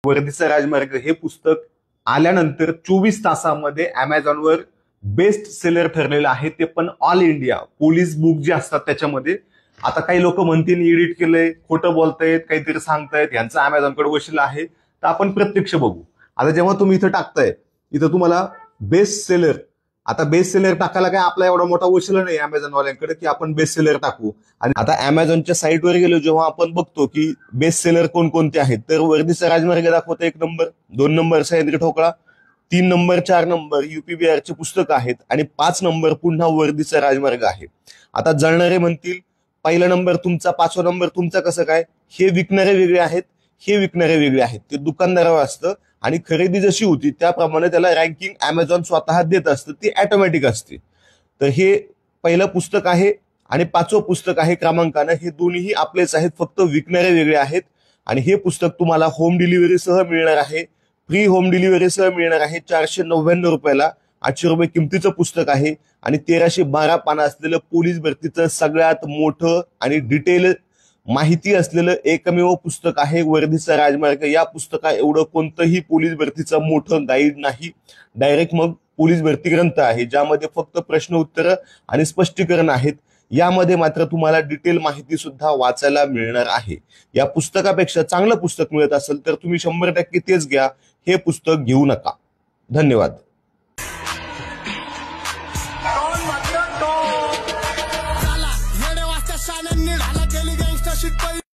वर्दीचा राजमार्ग हे पुस्तक आल्यानंतर 24 तासामध्ये अमेझॉनवर बेस्ट सेलर ठरलेलं आहे, ते पण ऑल इंडिया. पोलीस बुक जे असतात त्याच्यामध्ये. आता काही लोक म्हणतील एडिट केलंय, खोटं बोलतायत, काहीतरी सांगतायत, यांचं अमेझॉनकडे वशील आहे. तर आपण प्रत्यक्ष बघू. आता जेव्हा तुम्ही इथं टाकताय, इथं तुम्हाला बेस्ट सेलर, आता बेस्ट सेलर टाकायला काय आपला एवढा मोठा वशील नाही अमेझॉन वाल्यांकडे की आपण बेस्ट सेलर टाकू. आणि आता अमेझॉनच्या साईटवर गेलो जेव्हा आपण बघतो की बेस्ट सेलर कोणकोणते आहेत, तर वर्दीचा राजमार्ग दाखवतं 1 नंबर, 2 नंबर सह्याद्री ठोकळा, 3 नंबर 4 नंबर युपी बिहारचे पुस्तक आहेत आणि 5 नंबर पुन्हा वर्दीचा राजमार्ग आहे. आता जळणारे म्हणतील 1ला नंबर तुमचा, 5वा नंबर तुमचा, कसं काय? हे विकणारे वेगळे आहेत, हे विकणारे वेगळे आहेत. ते दुकानदारावर असतं आणि खरेदी जशी होती त्याप्रमाणे त्याला रँकिंग अमेझॉन स्वतः देत असतं, ती ऑटोमॅटिक असते. तर हे पहिलं पुस्तक आहे आणि 5वं पुस्तक आहे क्रमांकानं. हे दोन्हीही आपलेच आहेत, फक्त विकणारे वेगळे आहेत. आणि हे पुस्तक तुम्हाला होम डिलिव्हरीसह मिळणार आहे, फ्री होम डिलिव्हरीसह मिळणार आहे 499 रुपयाला. 800 रुपये किमतीचं पुस्तक आहे आणि 1312 पानं असलेलं पोलीस भरतीचं सगळ्यात मोठं आणि डिटेल माहिती असलेलं एकमेव पुस्तक आहे वर्दीचा राजमार्ग. या पुस्तका एवढं कोणतंही पोलीस भरतीचं मोठं गाईड नाही, डायरेक्ट मग पोलीस भरती ग्रंथ आहे, ज्यामध्ये फक्त प्रश्न उत्तर आणि स्पष्टीकरण आहेत. यामध्ये मात्र तुम्हाला डिटेल माहिती सुद्धा वाचायला मिळणार आहे. या पुस्तकापेक्षा चांगलं पुस्तक मिळत असेल तर तुम्ही 100% तेच घ्या, हे पुस्तक घेऊ नका. धन्यवाद.